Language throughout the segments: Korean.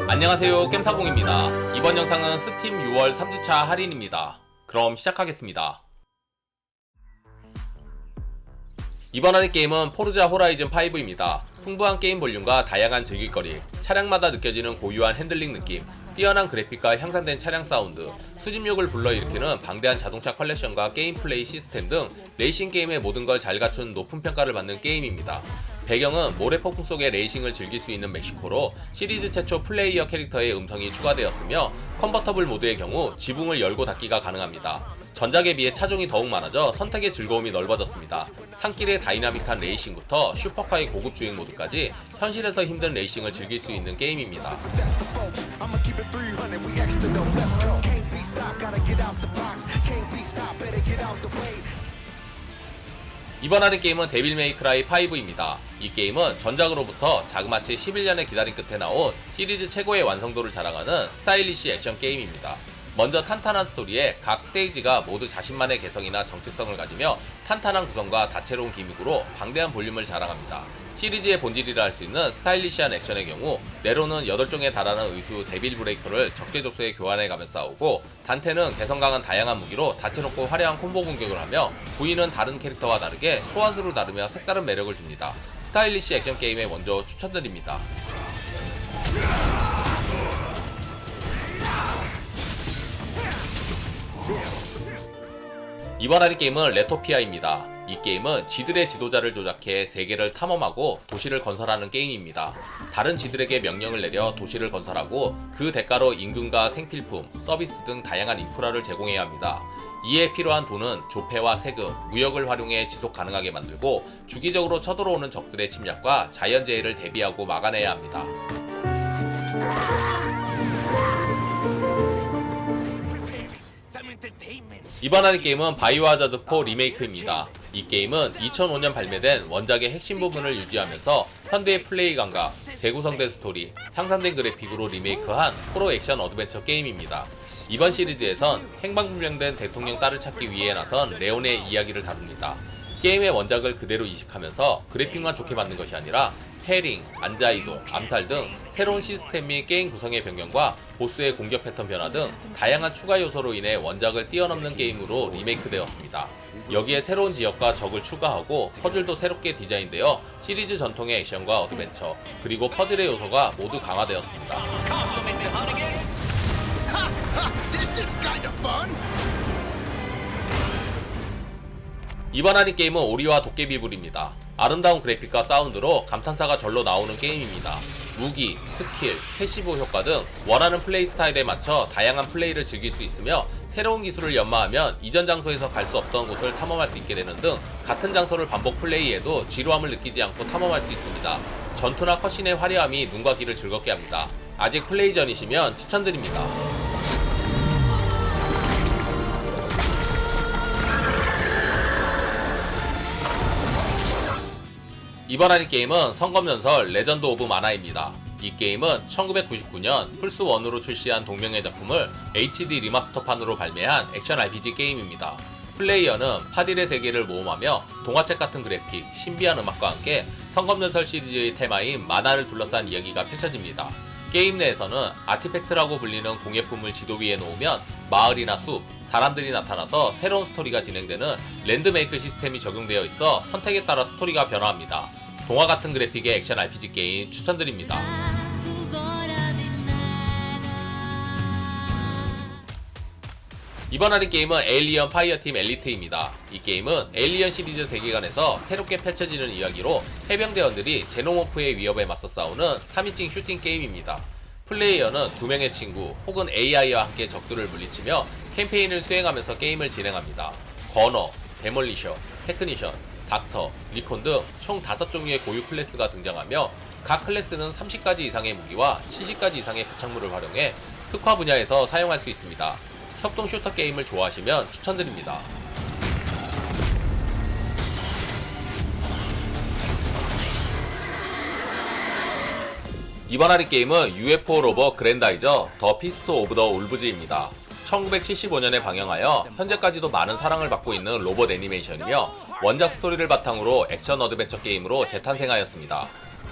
안녕하세요, 겜사공입니다. 이번 영상은 스팀 6월 3주차 할인입니다. 그럼 시작하겠습니다. 이번 할인 게임은 포르자 호라이즌 5입니다. 풍부한 게임 볼륨과 다양한 즐길거리, 차량마다 느껴지는 고유한 핸들링 느낌, 뛰어난 그래픽과 향상된 차량 사운드, 수집욕을 불러일으키는 방대한 자동차 컬렉션과 게임 플레이 시스템 등 레이싱 게임의 모든 걸 잘 갖춘 높은 평가를 받는 게임입니다. 배경은 모래폭풍 속의 레이싱을 즐길 수 있는 멕시코로 시리즈 최초 플레이어 캐릭터의 음성이 추가되었으며 컨버터블 모드의 경우 지붕을 열고 닫기가 가능합니다. 전작에 비해 차종이 더욱 많아져 선택의 즐거움이 넓어졌습니다. 산길의 다이나믹한 레이싱부터 슈퍼카의 고급 주행 모드까지 현실에서 힘든 레이싱을 즐길 수 있는 게임입니다. 이번 할인 게임은 데빌 메이크라이 5입니다. 이 게임은 전작으로부터 자그마치 11년의 기다림 끝에 나온 시리즈 최고의 완성도를 자랑하는 스타일리시 액션 게임입니다. 먼저 탄탄한 스토리에 각 스테이지가 모두 자신만의 개성이나 정체성을 가지며 탄탄한 구성과 다채로운 기믹으로 방대한 볼륨을 자랑합니다. 시리즈의 본질이라 할 수 있는 스타일리시한 액션의 경우 네로는 8종에 달하는 의수 데빌 브레이커를 적재적소에 교환해가며 싸우고 단테는 개성 강한 다양한 무기로 다채롭고 화려한 콤보 공격을 하며 구이는 다른 캐릭터와 다르게 소환수를 다루며 색다른 매력을 줍니다. 스타일리시 액션 게임에 먼저 추천드립니다. 이번 할인 게임은 레토피아입니다. 이 게임은 쥐들의 지도자를 조작해 세계를 탐험하고 도시를 건설하는 게임입니다. 다른 쥐들에게 명령을 내려 도시를 건설하고 그 대가로 임금과 생필품, 서비스 등 다양한 인프라를 제공해야 합니다. 이에 필요한 돈은 조폐와 세금, 무역을 활용해 지속 가능하게 만들고 주기적으로 쳐들어오는 적들의 침략과 자연재해를 대비하고 막아내야 합니다. 이번 할인 게임은 바이오하자드 4 리메이크입니다. 이 게임은 2005년 발매된 원작의 핵심 부분을 유지하면서 현대의 플레이 감각, 재구성된 스토리, 향상된 그래픽으로 리메이크한 호러 액션 어드벤처 게임입니다. 이번 시리즈에선 행방불명된 대통령 딸을 찾기 위해 나선 레온의 이야기를 다룹니다. 게임의 원작을 그대로 이식하면서 그래픽만 좋게 만든 것이 아니라 패링, 안자이동, 암살 등 새로운 시스템 및 게임 구성의 변경과 보스의 공격 패턴 변화 등 다양한 추가 요소로 인해 원작을 뛰어넘는 게임으로 리메이크되었습니다. 여기에 새로운 지역과 적을 추가하고 퍼즐도 새롭게 디자인되어 시리즈 전통의 액션과 어드벤처, 그리고 퍼즐의 요소가 모두 강화되었습니다. 이번 할인 게임은 오리와 도깨비불입니다. 아름다운 그래픽과 사운드로 감탄사가 절로 나오는 게임입니다. 무기, 스킬, 패시브 효과 등 원하는 플레이 스타일에 맞춰 다양한 플레이를 즐길 수 있으며 새로운 기술을 연마하면 이전 장소에서 갈 수 없던 곳을 탐험할 수 있게 되는 등 같은 장소를 반복 플레이해도 지루함을 느끼지 않고 탐험할 수 있습니다. 전투나 컷신의 화려함이 눈과 귀를 즐겁게 합니다. 아직 플레이 전이시면 추천드립니다. 이번 할인 게임은 성검전설 레전드 오브 마나입니다. 이 게임은 1999년 플스1으로 출시한 동명의 작품을 HD 리마스터판으로 발매한 액션 RPG 게임입니다. 플레이어는 파딜의 세계를 모험하며 동화책 같은 그래픽, 신비한 음악과 함께 성검전설 시리즈의 테마인 만화를 둘러싼 이야기가 펼쳐집니다. 게임 내에서는 아티팩트라고 불리는 공예품을 지도 위에 놓으면 마을이나 숲, 사람들이 나타나서 새로운 스토리가 진행되는 랜드메이크 시스템이 적용되어 있어 선택에 따라 스토리가 변화합니다. 동화 같은 그래픽의 액션 RPG 게임 추천드립니다. 이번 할인 게임은 에일리언 파이어팀 엘리트입니다. 이 게임은 에일리언 시리즈 세계관에서 새롭게 펼쳐지는 이야기로 해병대원들이 제노모프의 위협에 맞서 싸우는 3인칭 슈팅 게임입니다. 플레이어는 2명의 친구 혹은 AI와 함께 적들을 물리치며 캠페인을 수행하면서 게임을 진행합니다. 거너, 데몰리셔, 테크니션, 닥터, 리콘 등 총 5종류의 고유 클래스가 등장하며 각 클래스는 30가지 이상의 무기와 70가지 이상의 부착물을 활용해 특화 분야에서 사용할 수 있습니다. 협동 슈터 게임을 좋아하시면 추천드립니다. 이번 할인 게임은 UFO 로버 그랜다이저 더 피스트 오브 더 울브즈입니다. 1975년에 방영하여 현재까지도 많은 사랑을 받고 있는 로봇 애니메이션이며 원작 스토리를 바탕으로 액션 어드벤처 게임으로 재탄생하였습니다.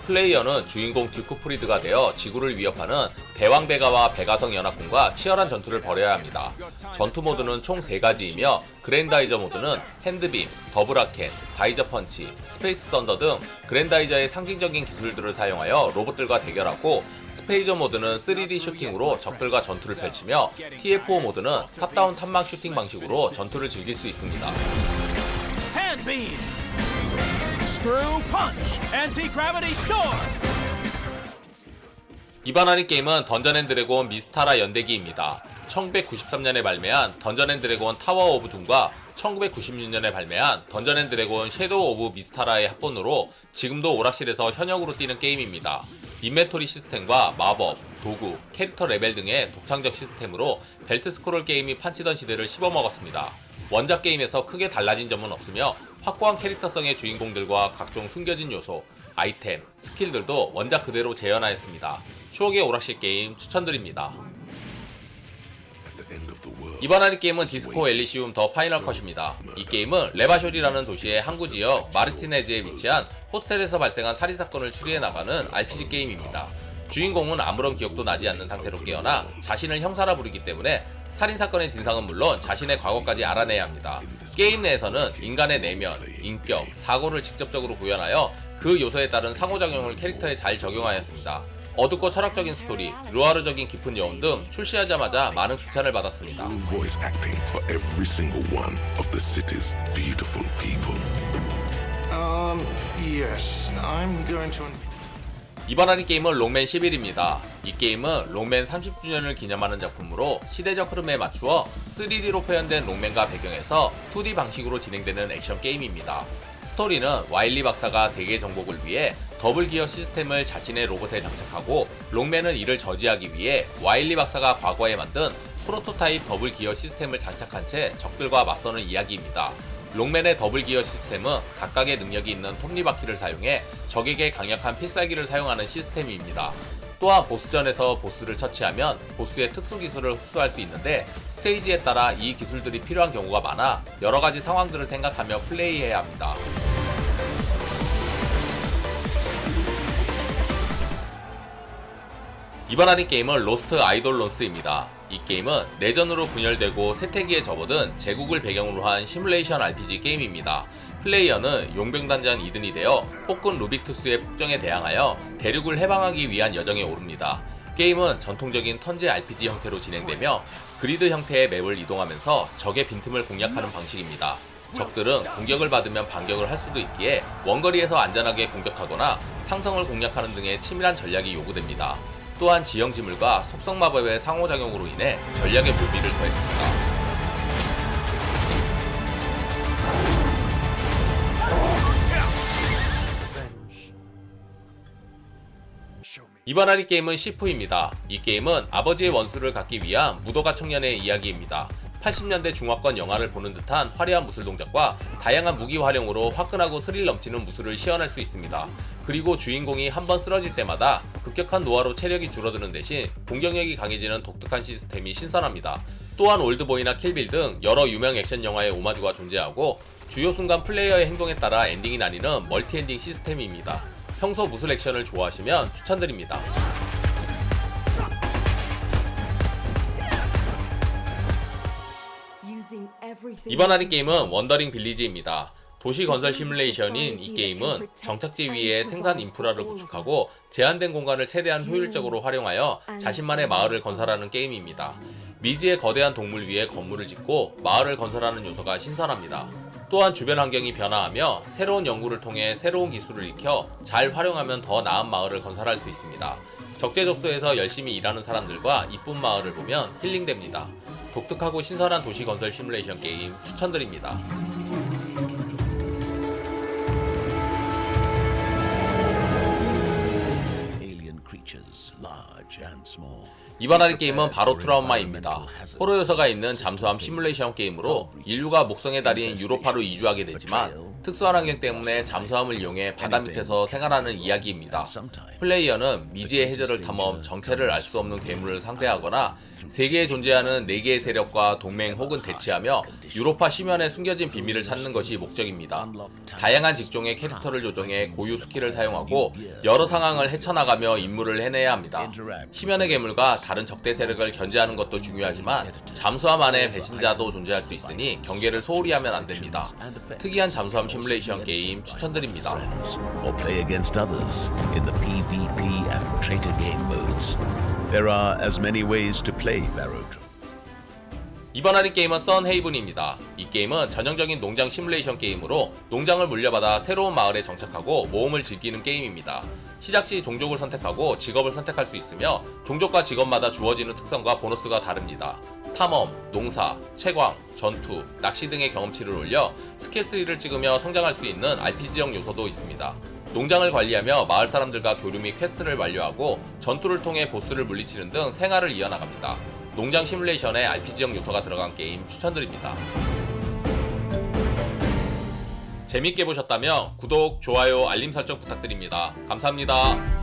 플레이어는 주인공 듀크 프리드가 되어 지구를 위협하는 대왕 베가와 베가성 연합군과 치열한 전투를 벌여야 합니다. 전투 모드는 총 3가지이며 그랜다이저 모드는 핸드빔, 더블아켄, 다이저 펀치, 스페이스 썬더 등 그랜다이저의 상징적인 기술들을 사용하여 로봇들과 대결하고, 스페이저 모드는 3D 슈팅으로 적들과 전투를 펼치며 TF5 모드는 탑다운 탑막 슈팅 방식으로 전투를 즐길 수 있습니다. Handbeam, Screw Punch, Anti-Gravity Storm. 이번 할인 게임은 던전앤드래곤 미스타라 연대기입니다. 1993년에 발매한 던전앤드래곤 타워 오브 둠과 1996년에 발매한 던전앤드래곤 섀도우 오브 미스타라의 합본으로 지금도 오락실에서 현역으로 뛰는 게임입니다. 인벤토리 시스템과 마법, 도구, 캐릭터 레벨 등의 독창적 시스템으로 벨트 스크롤 게임이 판치던 시대를 씹어먹었습니다. 원작 게임에서 크게 달라진 점은 없으며 확고한 캐릭터성의 주인공들과 각종 숨겨진 요소, 아이템, 스킬들도 원작 그대로 재현하였습니다. 추억의 오락실 게임 추천드립니다. 이번 할인 게임은 디스코 엘리시움 더 파이널 컷입니다. 이 게임은 레바쇼리라는 도시의 항구 지역 마르티네즈에 위치한 호스텔에서 발생한 살인사건을 추리해 나가는 RPG 게임입니다. 주인공은 아무런 기억도 나지 않는 상태로 깨어나 자신을 형사라 부르기 때문에 살인사건의 진상은 물론 자신의 과거까지 알아내야 합니다. 게임 내에서는 인간의 내면, 인격, 사고를 직접적으로 구현하여 그 요소에 따른 상호작용을 캐릭터에 잘 적용하였습니다. 어둡고 철학적인 스토리, 루아르적인 깊은 여운 등 출시하자마자 많은 극찬을 받았습니다. voice acting for every single one of the city's beautiful people. Yes, I'm going to. 이번 할인 게임은 롱맨 11입니다. 이 게임은 롱맨 30주년을 기념하는 작품으로 시대적 흐름에 맞추어 3D로 표현된 롱맨과 배경에서 2D 방식으로 진행되는 액션 게임입니다. 스토리는 와일리 박사가 세계 정복을 위해 더블 기어 시스템을 자신의 로봇에 장착하고, 롱맨은 이를 저지하기 위해 와일리 박사가 과거에 만든 프로토타입 더블 기어 시스템을 장착한 채 적들과 맞서는 이야기입니다. 롱맨의 더블 기어 시스템은 각각의 능력이 있는 톱니바퀴를 사용해 적에게 강력한 필살기를 사용하는 시스템입니다. 또한 보스전에서 보스를 처치하면 보스의 특수 기술을 흡수할 수 있는데, 스테이지에 따라 이 기술들이 필요한 경우가 많아 여러가지 상황들을 생각하며 플레이해야 합니다. 이번 할인 게임은 로스트 아이돌론스입니다. 이 게임은 내전으로 분열되고 쇠퇴기에 접어든 제국을 배경으로 한 시뮬레이션 RPG 게임입니다. 플레이어는 용병단장 이든이 되어 폭군 루빅투스의 폭정에 대항하여 대륙을 해방하기 위한 여정에 오릅니다. 게임은 전통적인 턴제 RPG 형태로 진행되며 그리드 형태의 맵을 이동하면서 적의 빈틈을 공략하는 방식입니다. 적들은 공격을 받으면 반격을 할 수도 있기에 원거리에서 안전하게 공격하거나 상성을 공략하는 등의 치밀한 전략이 요구됩니다. 또한 지형지물과 속성 마법의 상호작용으로 인해 전략의 묘미를 더했습니다. 이번 할인 게임은 시프입니다. 이 게임은 아버지의 원수를 갚기 위한 무도가 청년의 이야기입니다. 80년대 중화권 영화를 보는 듯한 화려한 무술 동작과 다양한 무기 활용으로 화끈하고 스릴 넘치는 무술을 시연할 수 있습니다. 그리고 주인공이 한번 쓰러질 때마다 급격한 노화로 체력이 줄어드는 대신 공격력이 강해지는 독특한 시스템이 신선합니다. 또한 올드보이나 킬빌 등 여러 유명 액션 영화의 오마주가 존재하고, 주요 순간 플레이어의 행동에 따라 엔딩이 나뉘는 멀티 엔딩 시스템입니다. 평소 무술 액션을 좋아하시면 추천드립니다. 이번 할인 게임은 원더링 빌리지입니다. 도시 건설 시뮬레이션인 이 게임은 정착지 위에 생산 인프라를 구축하고 제한된 공간을 최대한 효율적으로 활용하여 자신만의 마을을 건설하는 게임입니다. 미지의 거대한 동물 위에 건물을 짓고 마을을 건설하는 요소가 신선합니다. 또한 주변 환경이 변화하며 새로운 연구를 통해 새로운 기술을 익혀 잘 활용하면 더 나은 마을을 건설할 수 있습니다. 적재적소에서 열심히 일하는 사람들과 이쁜 마을을 보면 힐링됩니다. 독특하고 신선한 도시 건설 시뮬레이션 게임 추천드립니다. 이번 할인 게임은 바로 트라우마입니다. 호러 요소가 있는 잠수함 시뮬레이션 게임으로 인류가 목성의 달인 유로파로 이주하게 되지만 특수한 환경 때문에 잠수함을 이용해 바다 밑에서 생활하는 이야기입니다. 플레이어는 미지의 해저를 탐험, 정체를 알 수 없는 괴물을 상대하거나 세계에 존재하는 4개의 세력과 동맹 혹은 대치하며 유로파 심연에 숨겨진 비밀을 찾는 것이 목적입니다. 다양한 직종의 캐릭터를 조정해 고유 스킬을 사용하고 여러 상황을 헤쳐나가며 임무를 해내야 합니다. 심연의 괴물과 다른 적대 세력을 견제하는 것도 중요하지만 잠수함 안에 배신자도 존재할 수 있으니 경계를 소홀히 하면 안됩니다. 특이한 잠수함 시뮬레이션 게임 추천드립니다. Or play against others in the PvP and traitor game modes. There are as many ways to play Barotrauma. 이번 할인 게임은 썬헤이븐입니다. 이 게임은 전형적인 농장 시뮬레이션 게임으로 농장을 물려받아 새로운 마을에 정착하고 모험을 즐기는 게임입니다. 시작 시 종족을 선택하고 직업을 선택할 수 있으며 종족과 직업마다 주어지는 특성과 보너스가 다릅니다. 탐험, 농사, 채광, 전투, 낚시 등의 경험치를 올려 스킬트리를 찍으며 성장할 수 있는 RPG형 요소도 있습니다. 농장을 관리하며 마을 사람들과 교류 및 퀘스트를 완료하고 전투를 통해 보스를 물리치는 등 생활을 이어나갑니다. 농장 시뮬레이션에 RPG형 요소가 들어간 게임 추천드립니다. 재밌게 보셨다면 구독, 좋아요, 알림 설정 부탁드립니다. 감사합니다.